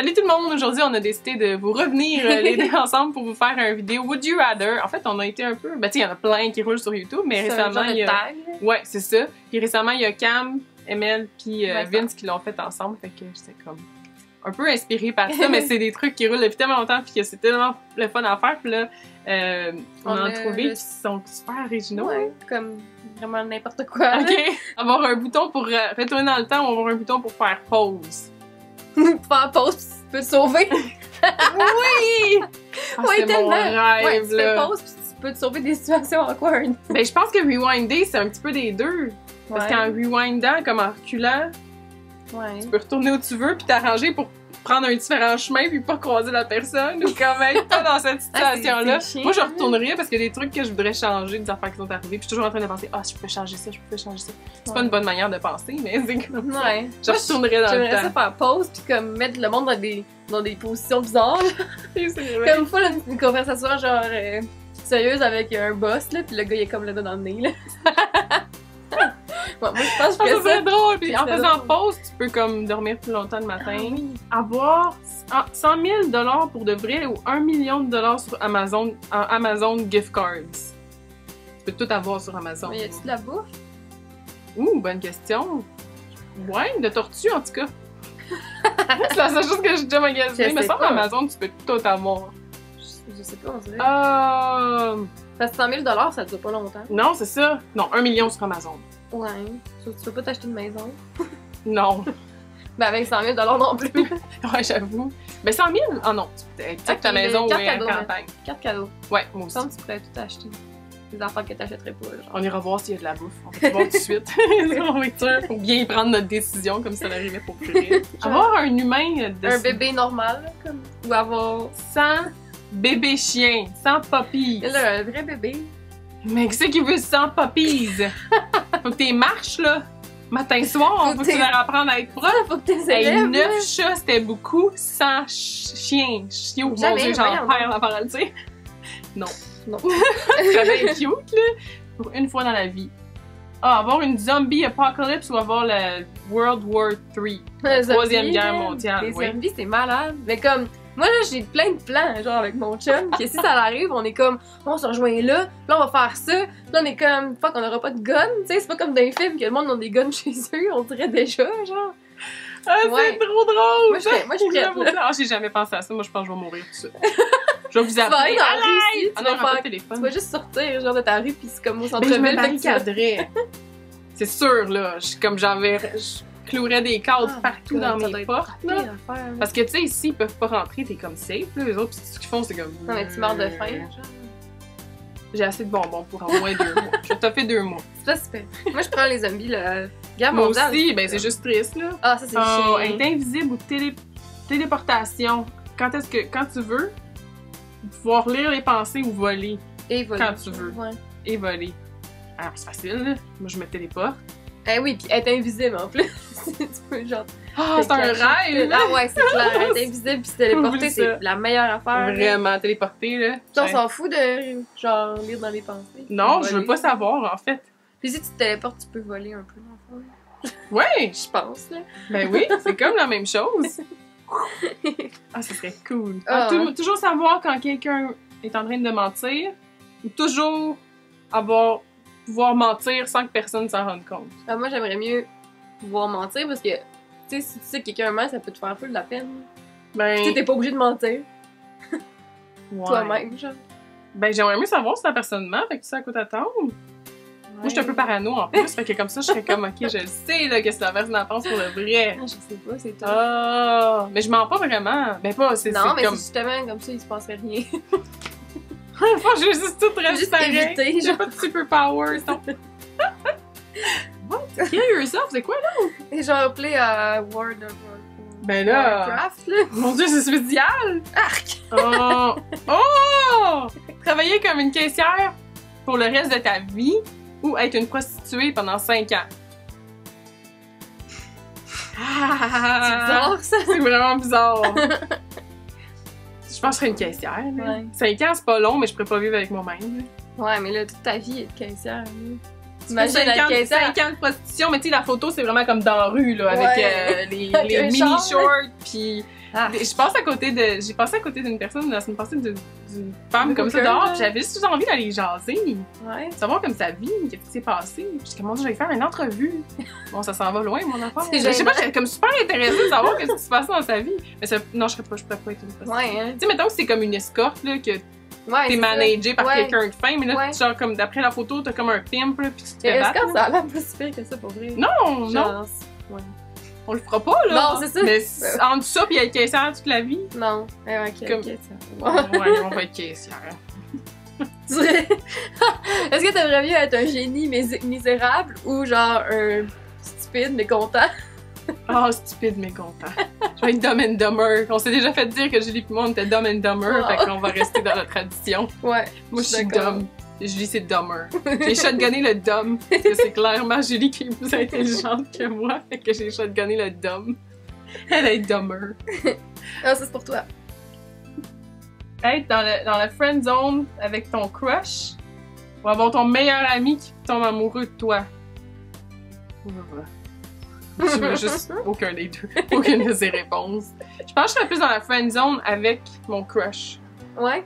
Salut tout le monde! Aujourd'hui, on a décidé de vous revenir les deux ensemble pour vous faire une vidéo Would You Rather. En fait, on a été un peu... Ben, tu sais, il y en a plein qui roulent sur YouTube, mais récemment, il y a... tag. Ouais, c'est ça. Puis récemment, il y a Cam, Emel, puis Vince qui l'ont fait ensemble. Fait que j'étais comme un peu inspirée par ça, mais c'est des trucs qui roulent depuis tellement longtemps, puis que c'est tellement le fun à faire. Puis là, on en a trouvé qui sont super originaux. Ouais, comme vraiment n'importe quoi. OK. Avoir un bouton pour retourner dans le temps ou avoir un bouton pour faire pause. Faire pause, tu peux te sauver. Oui! Ah, ouais, c'est mon tellement. rêve, Ouais, tu fais là. pause puis tu peux te sauver des situations awkward. Ben, je pense que rewinder, c'est un petit peu des deux. Parce qu'en rewindant, comme en reculant, ouais. tu peux retourner où tu veux puis t'arranger pour prendre un différent chemin puis pas croiser la personne ou quand même pas dans cette situation-là. c'est Moi, je retournerais parce qu'il y a des trucs que je voudrais changer, des affaires qui sont arrivées. Puis je suis toujours en train de penser, ah, je peux changer ça, je peux changer ça. C'est pas une bonne manière de penser, mais c'est comme ça. Ouais. Je retournerais dans le J'aimerais ça temps. faire pause puis comme mettre le monde dans des positions bizarres. Comme full une conversation genre sérieuse avec un boss là, puis le gars il est comme le doigt dans le nez là. Ouais, moi je pense que je Ça ferais serait ça. drôle! Puis en C'est faisant drôle. pause, tu peux comme dormir plus longtemps le matin. Ah oui. Avoir 100 000 $ pour de vrai ou 1 million de dollars sur Amazon, en Amazon gift cards. Tu peux tout avoir sur Amazon. Mais y a-tu de la bouffe? Ouh, bonne question. Ouais, de tortue en tout cas. C'est la seule chose que j'ai déjà magasiné. Je Mais sais sur pas. Amazon, tu peux tout avoir. Je sais pas, on dirait. Parce que 100 000 $, ça dure pas longtemps. Non, c'est ça. Non, 1 million sur Amazon. Ouais. Sauf que tu peux pas t'acheter une maison. Non. Ben avec 100 000 $ non plus. Ouais, j'avoue. Mais 100 000? Ah non, tu peux ta Ok, maison carte ou cadeau, en campagne. Carte cadeau. Ouais, moi aussi. Comme tu pourrais tout acheter. Des affaires que t'achèterais pas, genre. On ira voir s'il y a de la bouffe. On va voir tout de suite. On va être sûr pour bien prendre notre décision comme ça arrivait pour vrai. Avoir un humain de Un bébé normal, là, comme. Ou avoir. sans bébé chien, sans puppies. Là, un vrai bébé. Mais qui c'est qui veut sans puppies? Faut que t'es marches, là. Matin soir, Faut faut que que tu leur apprennes à être proche. Faut que t'es Hey, élèves. 9 chats, c'était beaucoup. 100 chiens. Chiot, mon Jamais, Dieu, j'en voyons perds la parole, tu sais. Non. Non. Très bien cute, là. Pour une fois dans la vie. Ah, avoir une zombie apocalypse ou avoir la World War III. La Troisième Guerre mondiale, Les oui. zombies, c'est malade. Mais comme. Moi, là, j'ai plein de plans, genre, avec mon chum. Que si ça arrive, on est comme, on se rejoint là, là, on va faire ça. Là, on est comme, fuck, on aura pas de gun. Tu sais, c'est pas comme dans les films que le monde a des guns chez eux, on dirait déjà, genre. Ah, Ouais. c'est trop drôle! Moi, je suis prête, là. Ah, j'ai jamais pensé à ça. Moi, je pense que je vais mourir tout de suite. Je vais vous Tu vas appeler. aller dans la rue Ah ici, non, tu il y vas aura pas de faire. téléphone. Tu vas juste sortir, genre, de ta rue, pis c'est comme au Mais je centre-ville. me fait que tu vas- barricaderais. C'est sûr, là. Je clouerais des cadres Ah, partout God, dans ça mes doit être portes, là. pire à faire, là. Parce que, tu sais, ici, ils peuvent pas rentrer, t'es comme safe, là. Les autres, pis ce qu'ils font, c'est comme... Non, mais tu meurs de faim, genre. J'ai assez de bonbons pour au moins 2 mois. Je vais toffer 2 mois. C'est pas super. Moi, je prends les zombies, là. Guerre Moi mondiale. aussi, ben c'est juste triste, là. Ah, ça, c'est Oh, chiant. être invisible ou téléportation. Quand tu veux, pouvoir lire les pensées ou voler. Et voilà. quand tu veux. Ouais. Et voler. Alors, c'est facile, là. Moi, je me téléporte. Eh oui, pis être invisible en plus. Tu peux, genre. Ah, c'est un te cacher. rêve! Ah ouais, c'est clair. Être invisible pis se téléporter, Oublie c'est ça. la meilleure affaire. là. Vraiment téléporté, là. Tu sais, on s'en fout de, genre, lire dans les pensées. Non, je Voler. veux pas savoir, en fait. Puis si tu te téléportes, tu peux voler un peu, dans le fond. Ouais! Je pense, là. Ben oui, c'est comme la même chose. Ah, ça serait cool. Ah, Ah, toujours savoir quand quelqu'un est en train de mentir ou toujours pouvoir mentir sans que personne s'en rende compte. Ah, moi, j'aimerais mieux pouvoir mentir parce que, tu sais, si tu sais que quelqu'un ment, ça peut te faire full de la peine. Ben, Tu sais, t'es pas obligé de mentir ouais. toi-même, genre. Ben, j'aimerais mieux savoir si la personne ment, fait que tu sais à quoi t'attendre. Moi, je suis un peu parano en plus, fait que comme ça, je serais comme, ok, je le sais, là, que c'est la personne en pense pour le vrai. Ah, je sais pas, c'est tout. Ah, mais je mens pas vraiment. Ben, pas, c'est non, mais comme. c'est justement comme ça, il se passerait rien. Faut que je juste tout reste Juste pareil. éviter, J'ai genre. pas de superpowers, non. What? Kill yourself, c'est quoi là? Et genre, play à World of Ben là. Warcraft, là. Mon dieu, c'est spécial! Arc! Oh! Oh! Travailler comme une caissière pour le reste de ta vie ou être une prostituée pendant 5 ans? C'est Ah! bizarre, ça. C'est vraiment bizarre. Je pense que je serais une caissière. Là. Ouais. 5 ans, c'est pas long, mais je pourrais pas vivre avec moi-même. là. Ouais, mais là, toute ta vie est caissière. Là. Imagine Imagine être caissière. 5 ans de prostitution, mais tu sais, la photo, c'est vraiment comme dans la rue, là, avec Ouais. les Avec un mini char, shorts, puis Ah. J'ai passé à côté d'une personne la semaine passée, d'une femme comme ça Aucun, dehors, là. pis j'avais juste envie d'aller jaser, Ouais. savoir comme sa vie, qu'est-ce qui s'est passé. Puis j'étais comme, mon Dieu, j'allais faire une entrevue. Bon, ça s'en va loin, mon affaire. C'est Je sais pas, gênant. j'étais comme super intéressée de savoir qu'est-ce qui se passait dans sa vie. Mais ça, non, je pourrais pas être une prostituée. Ouais, hein. Tu sais, mettons que c'est comme une escorte, là, que Ouais, t'es c'est ça. managé par Ouais. quelqu'un de fin, mais là, Ouais. genre, comme d'après la photo, t'as comme un pimp, là, pis tu te Mais fais est-ce battre. que ça a l'air pas si pire que ça pour vrai? Non, non, Genre, ouais. on le fera pas, là. Non, c'est ça. Mais entre ça pis être caissière toute la vie, Non. Ok, Comme- ok, ouais, on va être caissière. Tu dirais- Est-ce que t'aimerais mieux être un génie misérable ou genre un stupide mais content? Ah, stupide, mais content. Je vais être Dumb and Dumber. On s'est déjà fait dire que Julie et moi, on était Dumb and Dumber, Oh. fait qu'on va rester dans la tradition. Ouais. Moi, je suis d'accord. dumb. Julie, c'est Dumber. J'ai shotgunné le dumb, parce que c'est clairement Julie qui est plus intelligente que moi, fait que j'ai shotgunné le dumb. Elle est Dumber. Ah, ça c'est pour toi. Être dans la friend zone avec ton crush, ou avoir ton meilleur ami qui tombe amoureux de toi. Je veux juste aucun des deux. Aucune de ces réponses. Je pense que je serais plus dans la friend zone avec mon crush. Ouais?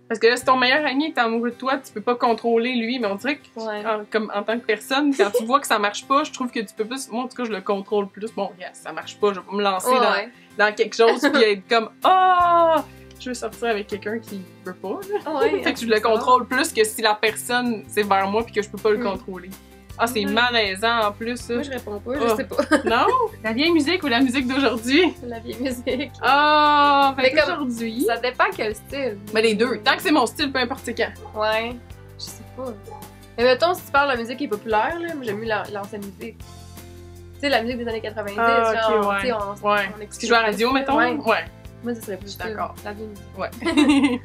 Parce que là, si ton meilleur ami est amoureux de toi, tu peux pas contrôler lui, mais on dirait que, Ouais. comme en tant que personne, quand tu vois que ça marche pas, je trouve que tu peux plus. Moi, en tout cas, je le contrôle plus. Bon, yes, ça marche pas, je vais pas me lancer Ouais. dans quelque chose puis être comme ah, je veux sortir avec quelqu'un qui veut pas. Là. Ouais. Fait que je le contrôle plus que si la personne c'est vers moi puis que je peux pas le Mm. contrôler. Ah, c'est Ouais. malaisant en plus. Ça. Moi je réponds pas, je Oh. sais pas. Non? La vieille musique ou la musique d'aujourd'hui? La vieille musique. Ah, fait Mais comme- qu'aujourd'hui. Ça dépend quel style. Mais les deux. Tant que c'est mon style, peu importe c'est quand. Ouais. Je sais pas. Mais mettons, si tu parles de la musique qui est populaire, là, moi j'aime mieux l'ancienne musique. Tu sais, la musique des années 90, Ah, ok, genre, ouais. tu sais, on Ouais. écoute Ce qui joue à la radio, mettons? Ouais. Ouais. Moi, ça serait plus Je suis d'accord. La vieille musique. Ouais.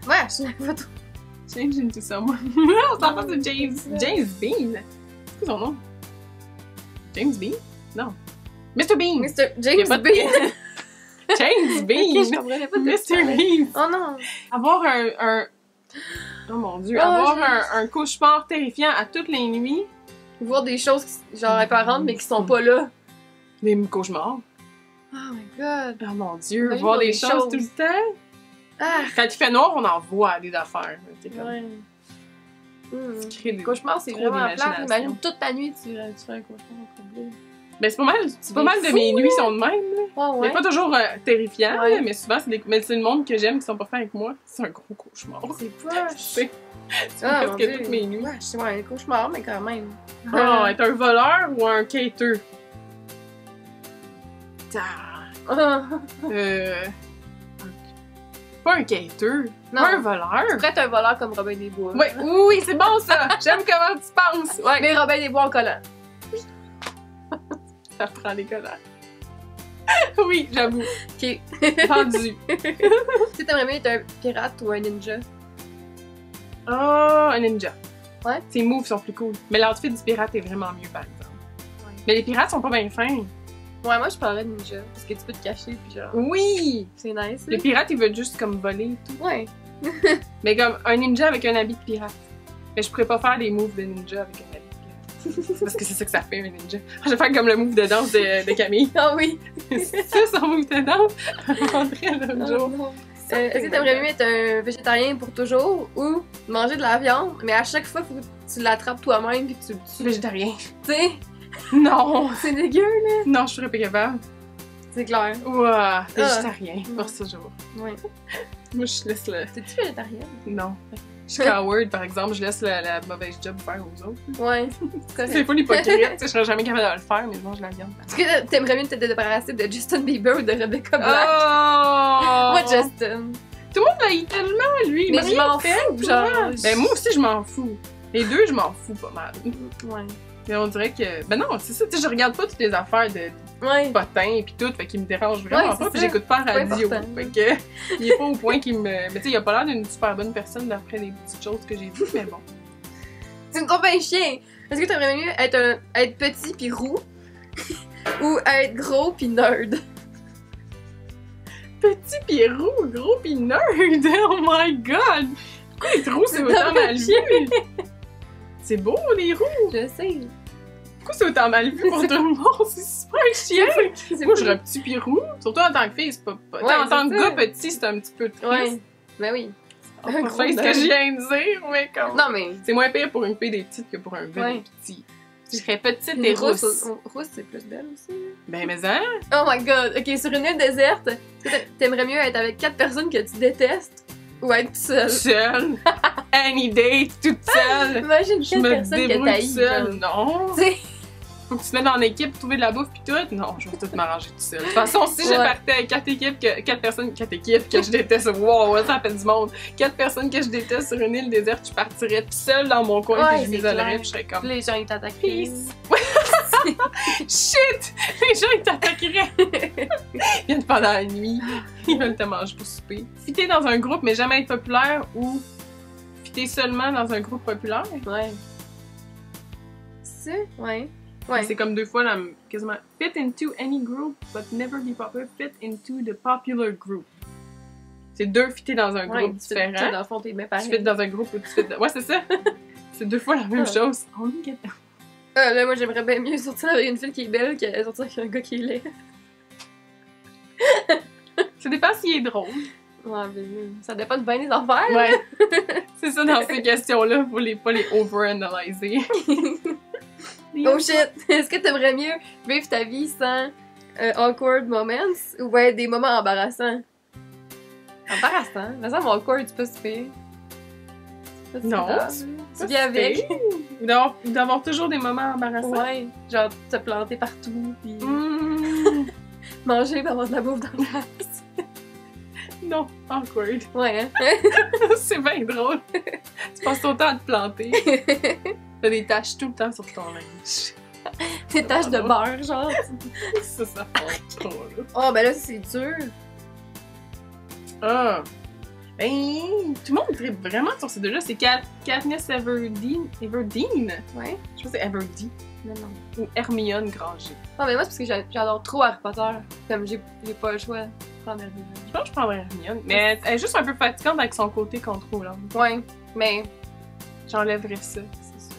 Ouais, je suis la photo. Change into someone. On s'en passe de James Bean. C'est quoi son nom? James Bean? Non. Mr. Bean! Mr. Y a James pas de Bean. James Ok, Bean! je comprenais pas de Mr. Bean! Oh non. Avoir un... Oh mon dieu, Oh, avoir je- un cauchemar terrifiant à toutes les nuits. Voir des choses genre apparentes mais qui sont pas là. Des cauchemars. Oh my god. Oh mon dieu, Imagine voir voir des des choses choses. tout le temps. Ah. Quand il fait noir, on en voit des affaires. C'est comme... Ouais. Tu crées des... Cauchemar, c'est Trop vraiment plate. d'imagination. Imagine toute ta nuit, tu fais un cauchemar complet. Ben, c'est pas des mal de fous, mes là. nuits sont de même. Là. Oh Mais ouais. pas toujours terrifiant, Ouais. là, mais souvent mais c'est le monde que j'aime qui sont pas faits avec moi. C'est un gros cauchemar. C'est Je poche. sais. C'est Ah, mon presque Dieu. toutes mes nuits. Ouais, c'est un cauchemar, mais quand même. Oh, être un voleur ou un quêteux? Ah. Pas un quêteux. Non. Pas un voleur. Tu pourrais être un voleur comme Robin des Bois. Ouais, oui, c'est bon ça! J'aime comment tu penses! Ouais, Mais Robin des Bois en collant. ça prend les collants. Oui, j'avoue. Ok. Vendu. Tu t'aimerais mieux être un pirate ou un ninja? Oh, un ninja. Ouais. Ses moves sont plus cool. Mais l'outfit du pirate est vraiment mieux, par exemple. Ouais. Mais les pirates sont pas bien fins. Ouais, moi je parlerais de ninja. Parce que tu peux te cacher, puis genre, Oui! c'est nice. Les pirates, ils veulent juste comme voler et tout. Ouais. Mais comme un ninja avec un habit de pirate. Mais je pourrais pas faire des moves de ninja avec un habit de pirate. Parce que c'est ça que ça fait, un ninja. Je vais faire comme le move de danse de Camille. Ah oui. C'est ça son move de danse? Je me montrerai l'autre jour. Est-ce que t'aimerais mieux être un végétarien pour toujours ou manger de la viande, mais à chaque fois, faut que tu l'attrapes toi-même puis que tu le tues? Végétarien. Tu sais, Non! c'est dégueu, là. Non, je serais pas capable. C'est clair. Ouah, végétarien, Mm. pour toujours. Ouais. Moi, je laisse le... T'es-tu végétarienne? Non. Je suis coward, par exemple, je laisse la mauvaise job faire aux autres. Ouais. C'est pas l'hypocrite, tu sais, je serais jamais capable de le faire, mais je mange la viande. Est-ce que t'aimerais mieux te débarrasser de Justin Bieber ou de Rebecca Black? Oh! Moi, Justin. Tout le monde l'aïe tellement, lui. Mais il je m'a m'en rien fait, fous, genre. toi. Ben, moi aussi, je m'en fous. Les deux, je m'en fous pas mal. Ouais. Mais on dirait que... Ben non, c'est ça, tu sais, je regarde pas toutes les affaires de Ouais. potins pis tout, fait qu'il me dérange vraiment Ouais, c'est pas, pis ça. j'écoute pas la C'est radio. important. Fait que, il est pas au point qu'il me... Mais tu sais, il a pas l'air d'une super bonne personne d'après les petites choses que j'ai vues, mais bon. Tu me trompes un chien. Est-ce que t'aimerais mieux être petit pis roux ou être gros pis nerd? Petit pis roux, gros pis nerd! Oh my god! Pourquoi les roux, c'est autant Non, mal vu? C'est beau, les roux! Je sais. Pourquoi c'est autant mal vu pour tout le monde? C'est super chiant! Moi, je serais petit pirou. Surtout en tant que fille, c'est pas... Ouais, en tant que ça. gars petit, c'est un petit peu triste. Ouais, ben oui. C'est pas ce que je viens de dire, mais comme... Non, mais... C'est moins pire pour une fille des petites que pour un gars des petits. Je serais petite et Une rousse. Rousse, c'est plus belle aussi. Ben, mais hein? Oh my god, ok, sur une île déserte, t'aimerais mieux être avec 4 personnes que tu détestes ou être toute seule? Seule. Any day, toute seule. Imagine Je 4 me personnes que débrouille t'haïs. seule. Non. Tu sais. Faut que tu te mettes dans l'équipe pour trouver de la bouffe pis tout. Non, je vais tout m'arranger toute seule. De toute façon, si je Ouais. partais avec 4 équipes que je déteste, wow, ça fait du monde. 4 personnes que je déteste sur une île déserte, je partirais toute seule dans mon coin Ouais, pis je c'est m'isolerais clair. pis je serais comme... Les gens, ils t'attaquent. Peace. Shit! Les gens, ils t'attaqueraient! Ils viennent pendant la nuit. Ils veulent te manger pour souper. Fitter dans un groupe, mais jamais être populaire ou fitter seulement dans un groupe populaire. Ouais. C'est? Ouais. Ouais. C'est comme deux fois la quasiment. Fit into any group, but never be popular. Fit into the popular group. C'est deux fitter dans un Ouais, groupe tu fais- différent. Dans le fond, t'es bien Tu pareil. fites dans un groupe où tu fites. Ouais, c'est ça! C'est deux fois la même Ouais. chose. Only get Là, moi, j'aimerais bien mieux sortir avec une fille qui est belle que sortir avec un gars qui est laid. Ça dépend s'il est drôle. Ouais, mais ça dépend de bien des affaires. Ouais. C'est ça, dans ces questions-là, faut pas les over-analyser. Oh shit! Est-ce que t'aimerais mieux vivre ta vie sans awkward moments ou bien des moments embarrassants? Embarrassant? Mais ça, mon awkward, c'est pas si pire. C'est pas si Non, grave. Tu vis avec. Ou d'avoir toujours des moments embarrassants. Ouais, genre te planter partout, puis Mmh. manger, puis avoir de la bouffe dans la face. Non, awkward. Ouais, hein? C'est bien drôle. Tu passes ton temps à te planter. T'as des taches tout le temps sur ton linge. Des taches de beurre, genre. Ça fait trop, là. Oh, ben là, c'est dur. Ah! Ben, tout le monde tripe vraiment sur ces deux-là. C'est Katniss Everdeen. Everdeen? Ouais. Je pense que c'est Everdeen. Non, non. Ou Hermione Granger. Non, mais moi, c'est parce que j'adore trop Harry Potter. Comme j'ai pas le choix de prendre Hermione. Je pense que je prendrais Hermione. Mais elle est juste un peu fatigante avec son côté contrôlant. Ouais, mais. J'enlèverais ça, c'est sûr.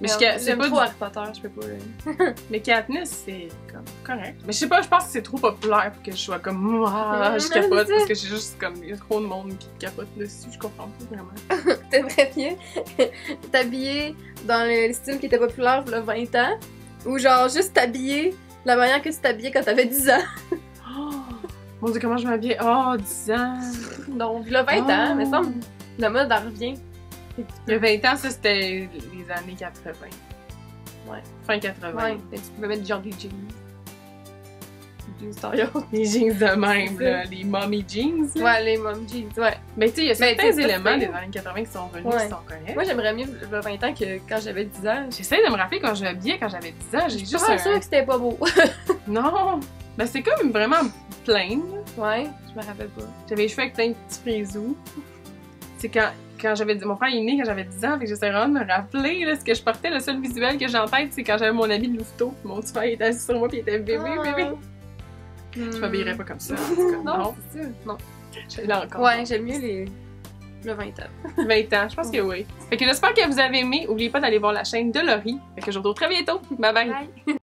Mais c'est j'aime pas trop du... Harry Potter, je peux pas. Mais Katniss, c'est comme correct. Mais je sais pas, je pense que c'est trop populaire pour que je sois comme ah, je Non, capote c'est ça. parce que j'ai juste comme il y a trop de monde qui capote dessus, je comprends pas vraiment. T'aimerais bien t'habiller dans le style qui était populaire il y a 20 ans ou genre juste t'habiller la manière que tu t'habillais quand t'avais 10 ans? Oh, mon dieu, comment je m'habille? Oh, 10 ans! Non, il y a 20 ans, mais ça, le mode en revient. Il y a 20 ans, ça c'était les années 80. Ouais. Fin 80. Ouais, mais tu peux mettre genre des jeans. Des jeans Les jeans de même, C'est là, les mommy jeans. là. Ouais, les mom jeans, ouais. Mais tu sais, il y a Mais certains tu sais, c'est éléments pas des pire. années 80 qui sont revenus Ouais. qui sont corrects. Moi, j'aimerais mieux il y a 20 ans que quand j'avais 10 ans. J'essaie de me rappeler quand je m'habillais quand j'avais 10 ans, j'ai Je suis juste pas un... sûre que c'était pas beau. Non! Ben c'est comme vraiment plain, là. Ouais, je me rappelle pas. J'avais les cheveux avec plein de petits frisous. C'est quand j'avais dit... Mon frère est né quand j'avais 10 ans, fait que j'essaie vraiment de me rappeler, là, ce que je portais. Le seul visuel que j'ai en tête, c'est quand j'avais mon habit de louveteau. Mon petit frère il était assis sur moi pis il était bébé, bébé. Je m'habillerais pas comme ça, en tout cas. Non, Non, c'est sûr. Non. je l'ai encore. Ouais, j'aime mieux le 20 ans. 20 ans, je pense que oui. Fait que j'espère que vous avez aimé. N'oubliez pas d'aller voir la chaîne de Laurie. Fait que je vous retrouve très bientôt. Bye bye! Bye!